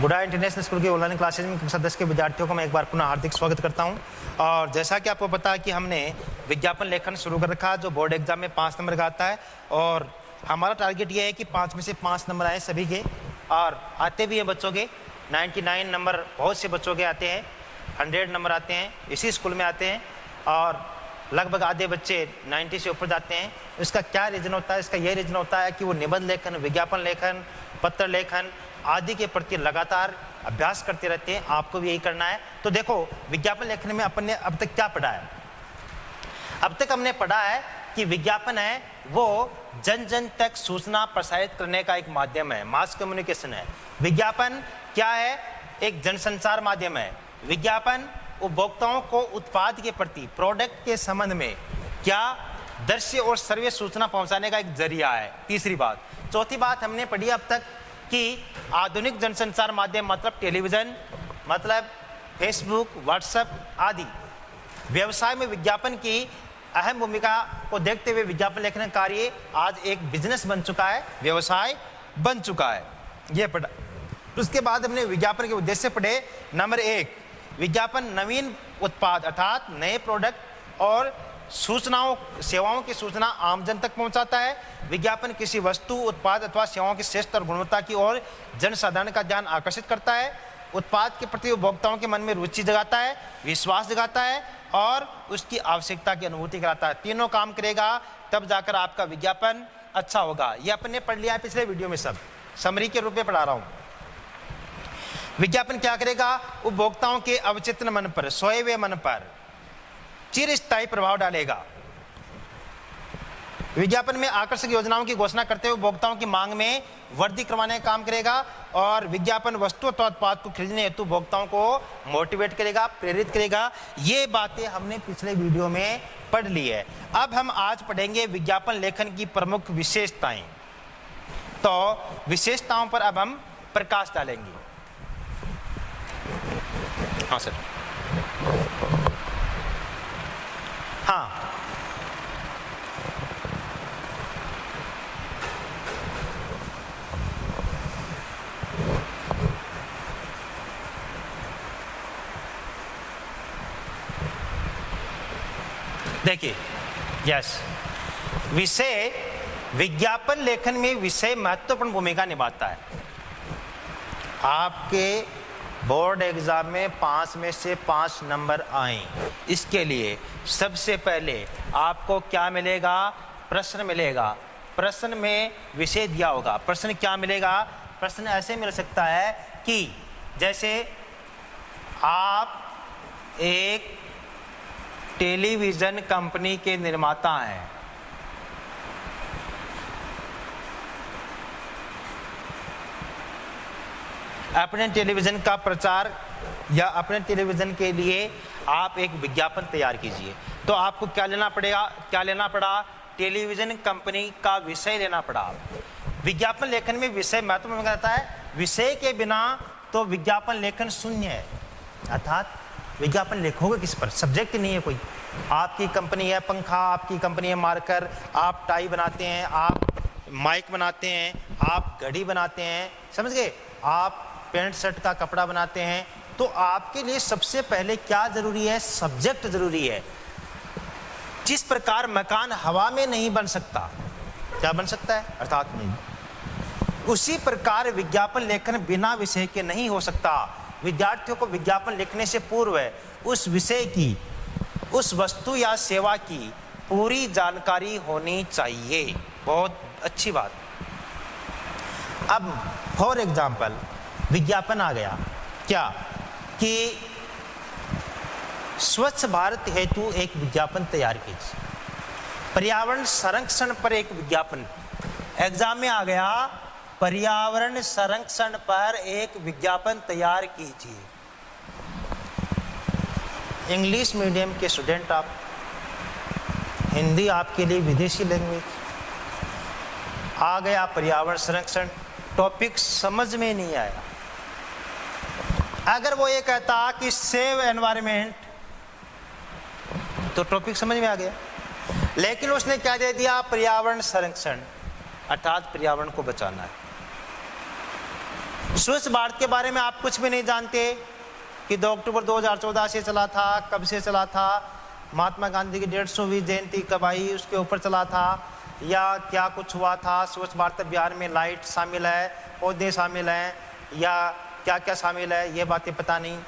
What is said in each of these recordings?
गुडा international school के online classes में कक्षा 10 के विद्यार्थियों को मैं एक बार पुनः हार्दिक स्वागत करता हूं। और जैसा कि आपको पता है कि हमने विज्ञापन लेखन शुरू कर रखा, जो बोर्ड एग्जाम में 5 नंबर का आता है। और हमारा टारगेट ये है कि 5 में से 5 नंबर आए सभी के, और आते भी हैं बच्चों के 99 नंबर बहुत से बच्चों के आते हैं, 100 नंबर आते हैं, इसी स्कूल में आते हैं। और लगभग आधे बच्चे 90 से ऊपर जाते हैं। इसका क्या रीज़न होता है? इसका ये रीज़न होता है कि वो निबंध लेखन, विज्ञापन लेखन, पत्र लेखन आदि के प्रति लगातार अभ्यास करते रहते हैं। आपको भी यही करना है। तो देखो, विज्ञापन लेखन में अपन ने अब तक क्या पढ़ा है? अब तक हमने पढ़ा है कि विज्ञापन है वो जन जन तक सूचना प्रसारित करने का एक माध्यम है, मास कम्युनिकेशन है। विज्ञापन क्या है? एक जनसंचार माध्यम है। विज्ञापन उपभोक्ताओं को उत्पाद के प्रति, प्रोडक्ट के संबंध में क्या दृश्य और श्रव्य सूचना पहुंचाने का एक जरिया है। तीसरी बात। चौथी बात हमने पढ़ी अब तक कि आधुनिक जनसंचार माध्यम मतलब टेलीविजन, मतलब फेसबुक, व्हाट्सएप आदि व्यवसाय में विज्ञापन की अहम भूमिका को देखते हुए विज्ञापन लेखन कार्य आज एक बिजनेस बन चुका है, व्यवसाय बन चुका है। यह पढ़ा। उसके बाद हमने विज्ञापन के उद्देश्य पढ़े। नंबर 1, विज्ञापन नवीन उत्पाद अर्थात नए प्रोडक्ट और सूचनाओं, सेवाओं की सूचना आम जन तक पहुंचाता है। विज्ञापन किसी वस्तु, उत्पाद अथवा सेवाओं की श्रेष्ठ और गुणवत्ता की ओर जनसाधारण का ध्यान आकर्षित करता है। उत्पाद के प्रति उपभोक्ताओं के मन में रुचि जगाता है, विश्वास जगाता है और उसकी आवश्यकता की अनुभूति कराता है। तीनों काम करेगा तब जाकर आपका विज्ञापन अच्छा होगा। यह अपन ने पढ़ लिया है पिछले वीडियो में, सब समरी के रूप में पढ़ा रहा हूं। विज्ञापन क्या करेगा? उपभोक्ताओं के अवचेतन मन पर, सोए हुए मन पर चिरस्थायी प्रभाव डालेगा। विज्ञापन में आकर्षक योजनाओं की घोषणा करते हुए उपभोक्ताओं की मांग में वृद्धि करवाने का काम करेगा। और विज्ञापन वस्तु अथवा उत्पाद को खरीदने हेतु उपभोक्ताओं को मोटिवेट करेगा, प्रेरित करेगा। ये बातें हमने पिछले वीडियो में पढ़ ली है। अब हम आज पढ़ेंगे विज्ञापन लेखन की प्रमुख विशेषताएं। तो विशेषताओं पर अब हम प्रकाश डालेंगे। हाँ सर। हाँ, देखिए, यस, विषय, विज्ञापन लेखन में विषय महत्वपूर्ण भूमिका निभाता है। आपके बोर्ड एग्जाम में 5 में से 5 नंबर आए, इसके लिए सबसे पहले आपको क्या मिलेगा? प्रश्न मिलेगा। प्रश्न में विषय दिया होगा। प्रश्न क्या मिलेगा? प्रश्न ऐसे मिल सकता है कि जैसे आप एक टेलीविजन कंपनी के निर्माता हैं, अपने टेलीविजन का प्रचार या अपने टेलीविजन के लिए आप एक विज्ञापन तैयार कीजिए। तो आपको क्या लेना पड़ेगा? क्या लेना पड़ा? टेलीविजन कंपनी का विषय लेना पड़ा। विज्ञापन लेखन में विषय महत्वपूर्ण रहता है। विषय के बिना तो विज्ञापन लेखन शून्य है। अर्थात विज्ञापन लिखोगे किस पर? सब्जेक्ट नहीं है कोई। आपकी कंपनी है पंखा, आपकी कंपनी है मार्कर, आप टाई बनाते हैं, आप माइक बनाते हैं, आप घड़ी बनाते हैं, समझ गए? आप पैंट शर्ट का कपड़ा बनाते हैं। तो आपके लिए सबसे पहले क्या जरूरी है? सब्जेक्ट जरूरी है। जिस प्रकार मकान हवा में नहीं बन सकता, क्या बन सकता है? अर्थात नहीं। उसी प्रकार विज्ञापन लेखन बिना विषय के नहीं हो सकता। विद्यार्थियों को विज्ञापन लिखने से पूर्व उस विषय की, उस वस्तु या सेवा की पूरी जानकारी होनी चाहिए। बहुत अच्छी बात। अब फॉर एग्जाम्पल विज्ञापन आ गया क्या कि स्वच्छ भारत हेतु एक विज्ञापन तैयार कीजिए। पर्यावरण संरक्षण पर एक विज्ञापन, एग्जाम में आ गया, पर्यावरण संरक्षण पर एक विज्ञापन तैयार कीजिए। इंग्लिश मीडियम के स्टूडेंट आप, हिंदी आपके लिए विदेशी लैंग्वेज, आ गया पर्यावरण संरक्षण, टॉपिक समझ में नहीं आया। अगर वो ये कहता कि सेव एनवायरनमेंट तो टॉपिक समझ में आ गया। लेकिन उसने क्या दे दिया? पर्यावरण संरक्षण, अर्थात पर्यावरण को बचाना है। स्वच्छ भारत के बारे में आप कुछ भी नहीं जानते कि 2 अक्टूबर 2014 से चला था, कब से चला था, महात्मा गांधी की 150वीं जयंती कब आई उसके ऊपर चला था, या क्या कुछ हुआ था। स्वच्छ भारत अभियान में लाइट शामिल है, पौधे शामिल हैं, या क्या क्या शामिल है, ये बातें पता नहीं,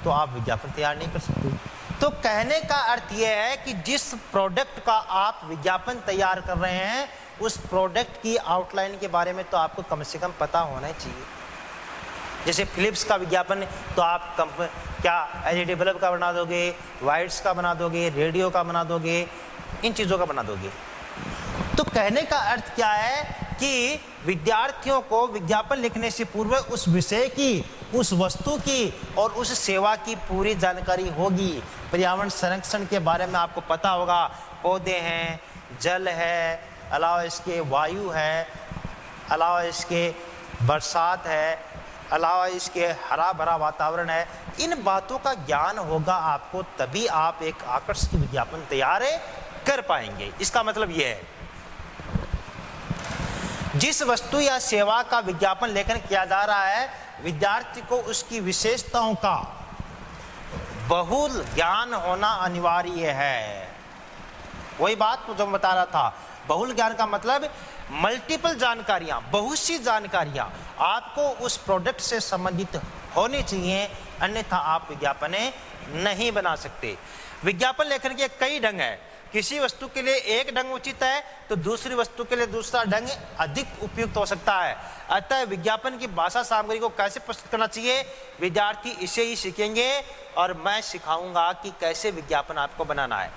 तो आप विज्ञापन तैयार नहीं कर सकते। तो कहने का अर्थ यह है कि जिस प्रोडक्ट का आप विज्ञापन तैयार कर रहे हैं उस प्रोडक्ट की आउटलाइन के बारे में तो आपको कम से कम पता होना चाहिए। जैसे फिलिप्स का विज्ञापन, तो आप क्या एलईडी बल्ब का बना दोगे, वाइट्स का बना दोगे, रेडियो का बना दोगे, इन चीज़ों का बना दोगे। तो कहने का अर्थ क्या है कि विद्यार्थियों को विज्ञापन लिखने से पूर्व उस विषय की, उस वस्तु की और उस सेवा की पूरी जानकारी होगी। पर्यावरण संरक्षण के बारे में आपको पता होगा, पौधे हैं, जल है, अलावा इसके वायु है, अलावा इसके बरसात है, अलावा इसके हरा भरा वातावरण है। इन बातों का ज्ञान होगा आपको, तभी आप एक आकर्षक विज्ञापन तैयार कर पाएंगे। इसका मतलब यह है जिस वस्तु या सेवा का विज्ञापन लेखन किया जा रहा है, विद्यार्थी को उसकी विशेषताओं का बहुल ज्ञान होना अनिवार्य है। वही बात जो मैं बता रहा था, बहुल ज्ञान का मतलब मल्टीपल जानकारियां, बहुत सी जानकारियां आपको उस प्रोडक्ट से संबंधित होनी चाहिए, अन्यथा आप विज्ञापन नहीं बना सकते। विज्ञापन लेखन के कई ढंग हैं। किसी वस्तु के लिए एक ढंग उचित है तो दूसरी वस्तु के लिए दूसरा ढंग अधिक उपयुक्त हो सकता है। अतः विज्ञापन की भाषा सामग्री को कैसे प्रस्तुत करना चाहिए, विद्यार्थी इसे ही सीखेंगे और मैं सिखाऊंगा कि कैसे विज्ञापन आपको बनाना है।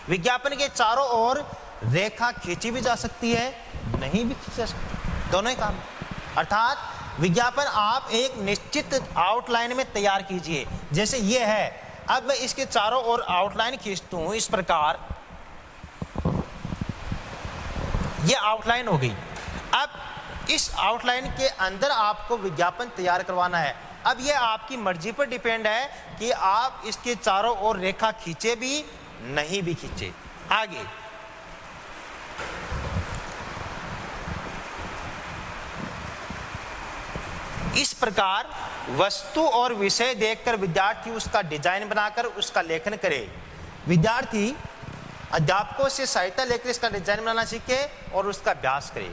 विज्ञापन के चारों ओर रेखा खींची भी जा सकती है, नहीं भी खींची जा सकती, दोनों ही काम। अर्थात विज्ञापन आप एक निश्चित आउटलाइन में तैयार कीजिए। जैसे ये है, अब मैं इसके चारों ओर आउटलाइन खींचता हूं इस प्रकार, ये आउटलाइन हो गई। अब इस आउटलाइन के अंदर आपको विज्ञापन तैयार करवाना है। अब ये आपकी मर्जी पर डिपेंड है कि आप इसके चारों ओर रेखा खींचे भी, नहीं भी खींचे। आगे इस प्रकार वस्तु और विषय देखकर विद्यार्थी उसका डिजाइन बनाकर उसका लेखन करे। विद्यार्थी अध्यापकों से सहायता लेकर इसका डिजाइन बनाना सीखे और उसका अभ्यास करे।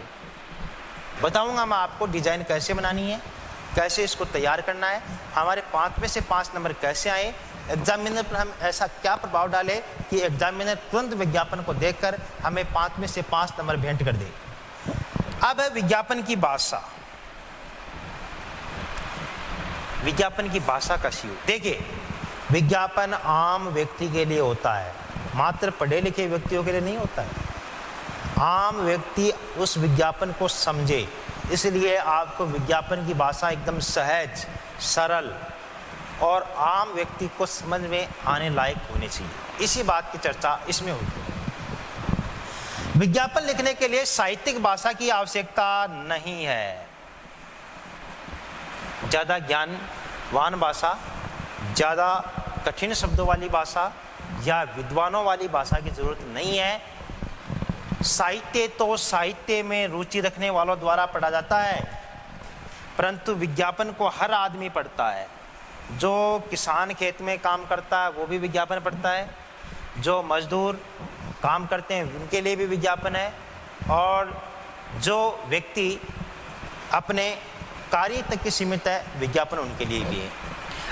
बताऊंगा मैं आपको डिजाइन कैसे बनानी है, कैसे इसको तैयार करना है, हमारे 5 में से 5 नंबर कैसे आए, एग्जामिनर पर हम ऐसा क्या प्रभाव डाले कि एग्जामिनर तुरंत विज्ञापन को देखकर हमें 5 में से 5 नंबर भेंट कर दे। अब है विज्ञापन की भाषा। विज्ञापन की भाषा कैसी हो? देखिए, विज्ञापन आम व्यक्ति के लिए होता है, मात्र पढ़े लिखे व्यक्तियों के लिए नहीं होता है। आम व्यक्ति उस विज्ञापन को समझे, इसलिए आपको विज्ञापन की भाषा एकदम सहज, सरल और आम व्यक्ति को समझ में आने लायक होनी चाहिए। इसी बात की चर्चा इसमें होती है। विज्ञापन लिखने के लिए साहित्यिक भाषा की आवश्यकता नहीं है। ज़्यादा ज्ञानवान भाषा, ज़्यादा कठिन शब्दों वाली भाषा या विद्वानों वाली भाषा की जरूरत नहीं है। साहित्य तो साहित्य में रुचि रखने वालों द्वारा पढ़ा जाता है, परंतु विज्ञापन को हर आदमी पढ़ता है। जो किसान खेत में काम करता है वो भी विज्ञापन पढ़ता है, जो मजदूर काम करते हैं उनके लिए भी विज्ञापन है, और जो व्यक्ति अपने कार्य तक के सीमित है विज्ञापन उनके लिए भी है।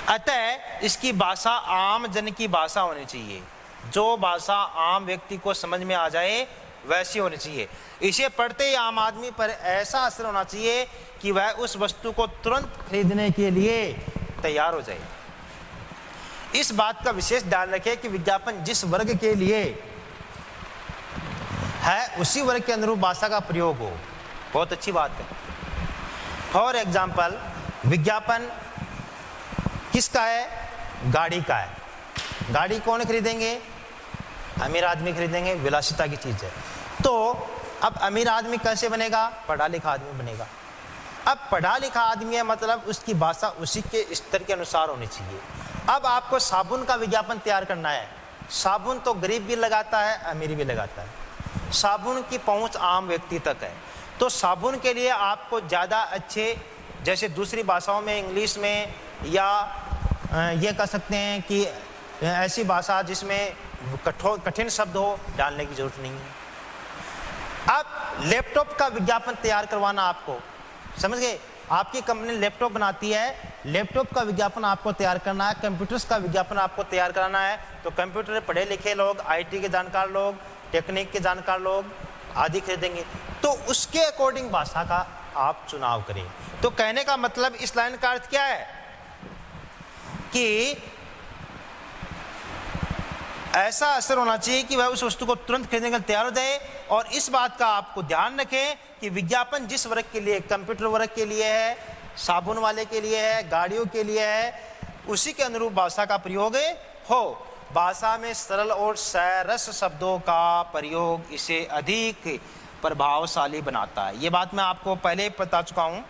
अतः इसकी भाषा आम जन की भाषा होनी चाहिए। जो भाषा आम व्यक्ति को समझ में आ जाए वैसी होनी चाहिए। इसे पढ़ते ही आम आदमी पर ऐसा असर होना चाहिए कि वह उस वस्तु को तुरंत खरीदने के लिए तैयार हो जाए। इस बात का विशेष ध्यान रखें कि विज्ञापन जिस वर्ग के लिए है उसी वर्ग के अनुरूप भाषा का प्रयोग हो। बहुत अच्छी बात है। फॉर एग्जाम्पल, विज्ञापन किसका है? गाड़ी का है। गाड़ी कौन खरीदेंगे? अमीर आदमी खरीदेंगे, विलासिता की चीज़ है। तो अब अमीर आदमी कैसे बनेगा? पढ़ा लिखा आदमी बनेगा। अब पढ़ा लिखा आदमी है मतलब उसकी भाषा उसी के स्तर के अनुसार होनी चाहिए। अब आपको साबुन का विज्ञापन तैयार करना है। साबुन तो गरीब भी लगाता है, अमीर भी लगाता है। साबुन की पहुंच आम व्यक्ति तक है, तो साबुन के लिए आपको ज़्यादा अच्छे, जैसे दूसरी भाषाओं में, इंग्लिश में, या ये कह सकते हैं कि ऐसी भाषा जिसमें कठिन शब्द हो, डालने की जरूरत नहीं है। अब लैपटॉप का विज्ञापन तैयार करवाना, आपको समझ गए, आपकी कंपनी लैपटॉप बनाती है, लैपटॉप का विज्ञापन आपको तैयार करना है, कंप्यूटर्स का विज्ञापन आपको तैयार कराना है, तो कंप्यूटर पढ़े लिखे लोग, आईटी के जानकार लोग, टेक्निक के जानकार लोग आदि खरीदेंगे। तो उसके अकॉर्डिंग भाषा का आप चुनाव करें। तो कहने का मतलब इस लाइन का अर्थ क्या है कि ऐसा असर होना चाहिए कि वह उस वस्तु को तुरंत खरीदने के लिए तैयार हो जाए। और इस बात का आपको ध्यान रखें कि विज्ञापन जिस वर्ग के लिए, कंप्यूटर वर्ग के लिए है, साबुन वाले के लिए है, गाड़ियों के लिए है, उसी के अनुरूप भाषा का प्रयोग हो। भाषा में सरल और सरस शब्दों का प्रयोग इसे अधिक प्रभावशाली बनाता है। ये बात मैं आपको पहले ही बता चुका हूं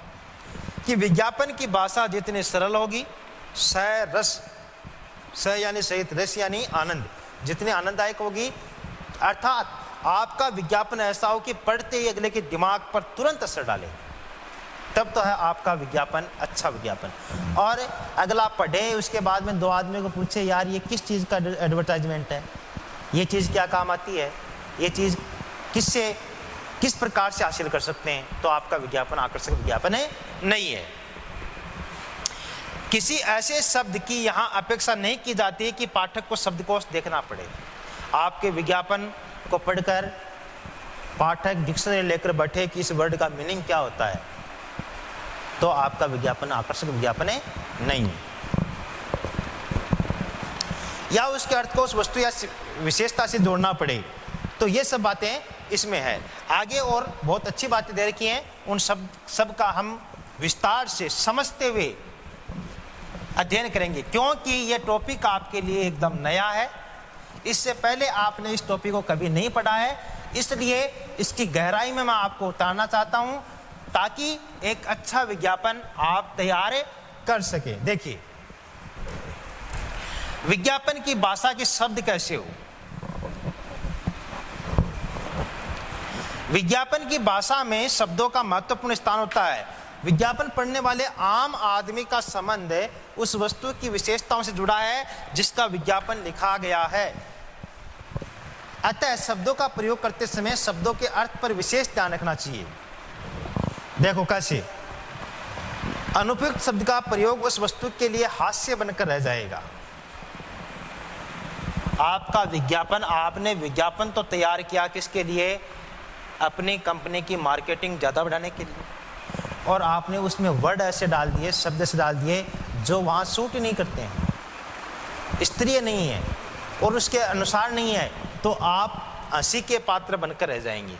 कि विज्ञापन की भाषा जितनी सरल होगी, सरस, स यानी सहित, रस यानी आनंद, जितनी आनंददायक होगी, अर्थात आपका विज्ञापन ऐसा हो कि पढ़ते ही अगले के दिमाग पर तुरंत असर डाले, तब तो है आपका विज्ञापन अच्छा विज्ञापन। और अगला पढ़े, उसके बाद में दो आदमी को पूछे, यार ये किस चीज़ का एडवर्टाइजमेंट है, ये चीज़ क्या काम आती है, ये चीज़ किस प्रकार से हासिल कर सकते हैं, तो आपका विज्ञापन आकर्षक विज्ञापन है नहीं है। किसी ऐसे शब्द की यहाँ अपेक्षा नहीं की जाती कि पाठक को शब्दकोश देखना पड़े। आपके विज्ञापन को पढ़कर पाठक डिक्शनरी लेकर बैठे कि इस वर्ड का मीनिंग क्या होता है, तो आपका विज्ञापन आकर्षक विज्ञापन है नहीं। या उसके अर्थ को उस वस्तु या विशेषता से जोड़ना पड़े, तो ये सब बातें इसमें है। आगे और बहुत अच्छी बातें दे रखी हैं, उन सब का हम विस्तार से समझते हुए अध्ययन करेंगे, क्योंकि ये टॉपिक आपके लिए एकदम नया है। इससे पहले आपने इस टॉपिक को कभी नहीं पढ़ा है, इसलिए इसकी गहराई में मैं आपको उतारना चाहता हूं ताकि एक अच्छा विज्ञापन आप तैयार कर सके। देखिए, विज्ञापन की भाषा के शब्द कैसे हो। विज्ञापन की भाषा में शब्दों का महत्वपूर्ण स्थान होता है। विज्ञापन पढ़ने वाले आम आदमी का संबंध उस वस्तु की विशेषताओं से जुड़ा है जिसका विज्ञापन लिखा गया है। अतः शब्दों का प्रयोग करते समय शब्दों के अर्थ पर विशेष ध्यान रखना चाहिए। देखो कैसे, अनुपयुक्त शब्द का प्रयोग उस वस्तु के लिए हास्य बनकर रह जाएगा। आपका विज्ञापन, आपने विज्ञापन तो तैयार किया किसके लिए, अपनी कंपनी की मार्केटिंग ज़्यादा बढ़ाने के लिए, और आपने उसमें वर्ड ऐसे डाल दिए, शब्द ऐसे डाल दिए जो वहाँ सूट नहीं करते हैं, स्तरीय नहीं है और उसके अनुसार नहीं है, तो आप हंसी के पात्र बनकर रह जाएंगे।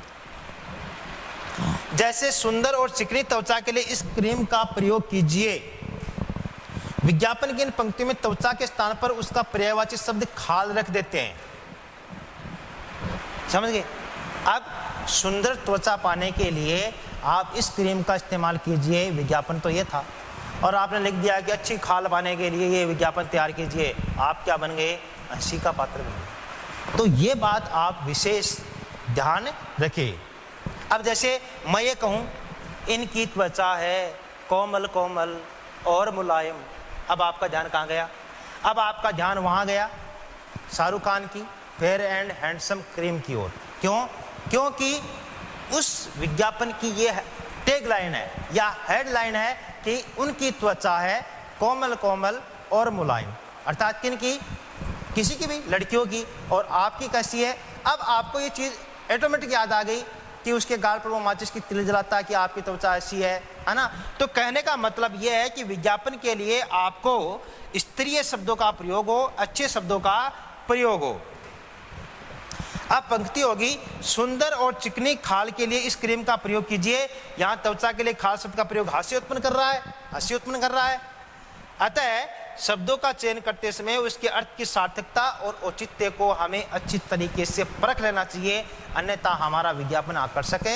जैसे सुंदर और चिकनी त्वचा के लिए इस क्रीम का प्रयोग कीजिए। विज्ञापन की इन पंक्तियों में त्वचा के स्थान पर उसका पर्यायवाची शब्द खाल रख देते हैं। समझ गए। अब सुंदर त्वचा पाने के लिए आप इस क्रीम का इस्तेमाल कीजिए, विज्ञापन तो ये था, और आपने लिख दिया कि अच्छी खाल पाने के लिए ये विज्ञापन तैयार कीजिए, आप क्या बन गए, हंसी का पात्र बन गए। तो ये बात आप विशेष ध्यान रखें। अब जैसे मैं ये कहूँ, इनकी त्वचा है कोमल कोमल और मुलायम, अब आपका ध्यान कहाँ गया, अब आपका ध्यान वहाँ गया शाहरुख खान की फेयर एंड हैंडसम क्रीम की ओर। क्यों? क्योंकि उस विज्ञापन की ये टैग लाइन है या हेडलाइन है कि उनकी त्वचा है कोमल कोमल और मुलायम, अर्थात किनकी, किसी की भी, लड़कियों की, और आपकी कैसी है। अब आपको ये चीज़ ऑटोमेटिक याद आ गई कि उसके गाल पर वो माचिस की तिल जलाता है कि आपकी त्वचा ऐसी है ना। तो कहने का मतलब ये है कि विज्ञापन के लिए आपको स्तरीय शब्दों का प्रयोग हो, अच्छे शब्दों का प्रयोग हो। अब पंक्ति होगी, सुंदर और चिकनी खाल के लिए इस क्रीम का प्रयोग कीजिए। यहाँ त्वचा के लिए खाल शब्द का प्रयोग हास्य उत्पन्न कर रहा है, हंसी उत्पन्न कर रहा है। अतः शब्दों का चयन करते समय उसके अर्थ की सार्थकता और औचित्य को हमें अच्छी तरीके से परख लेना चाहिए, अन्यथा हमारा विज्ञापन आकर्षक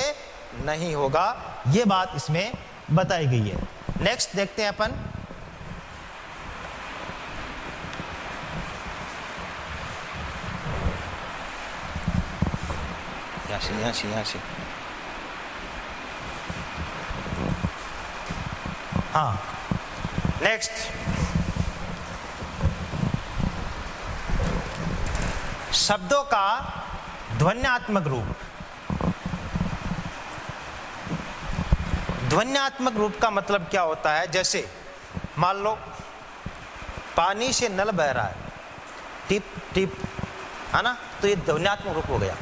नहीं होगा। ये बात इसमें बताई गई है। नेक्स्ट देखते हैं अपन, यहाँ से हाँ, नेक्स्ट, शब्दों का ध्वन्यात्मक रूप। ध्वन्यात्मक रूप का मतलब क्या होता है? जैसे मान लो पानी से नल बह रहा है, टिप टिप, है ना, तो ये ध्वन्यात्मक रूप हो गया,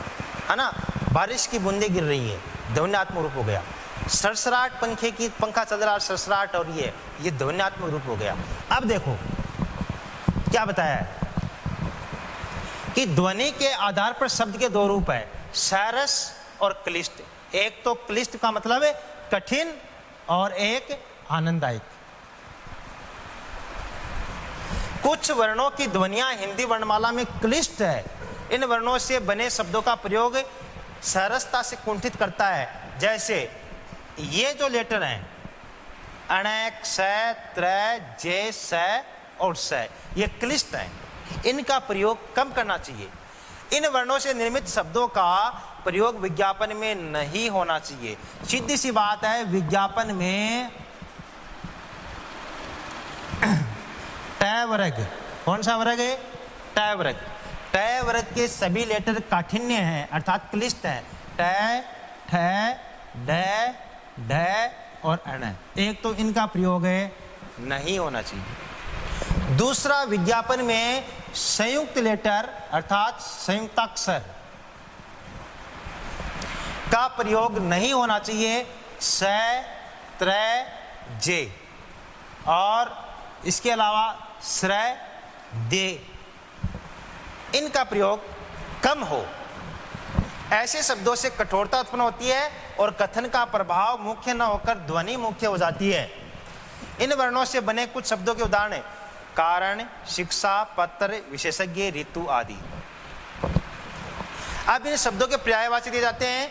है ना। बारिश की बूंदें गिर रही है, ध्वन्यात्मक रूप हो गया। सरसराहट, पंखा चल रहा है, सरसराहट हो रही है, ये ध्वन्यात्मक रूप हो गया। अब देखो क्या बताया है कि ध्वनि के आधार पर शब्द के दो रूप है, सरस और क्लिष्ट। एक तो क्लिष्ट का मतलब है कठिन और एक आनंददायक। कुछ वर्णों की ध्वनियां हिंदी वर्णमाला में क्लिष्ट है। इन वर्णों से बने शब्दों का प्रयोग सरसता से कुंठित करता है। जैसे ये जो लेटर हैं, अणैक, स, त्र, जे, स और स, ये क्लिष्ट हैं, इनका प्रयोग कम करना चाहिए। इन वर्णों से निर्मित शब्दों का प्रयोग विज्ञापन में नहीं होना चाहिए। सीधी सी बात है, विज्ञापन में ट वर्ग, कौन सा वर्ग है? ट वर्ग। ट वर्ग के सभी लेटर काठिन्य हैं, अर्थात क्लिष्ट हैं। ट, ठ, ड, ढ और अण, एक तो इनका प्रयोग है नहीं होना चाहिए। दूसरा, विज्ञापन में संयुक्त लेटर अर्थात संयुक्ताक्षर का प्रयोग नहीं होना चाहिए। स, त्र, जे और इसके अलावा स्र, दे, इनका प्रयोग कम हो। ऐसे शब्दों से कठोरता उत्पन्न होती है और कथन का प्रभाव मुख्य न होकर ध्वनि मुख्य हो जाती है। इन वर्णों से बने कुछ शब्दों के उदाहरण कारण, शिक्षा, पत्र, विशेषज्ञ, ऋतु आदि। अब इन शब्दों के पर्यायवाची दिए जाते हैं।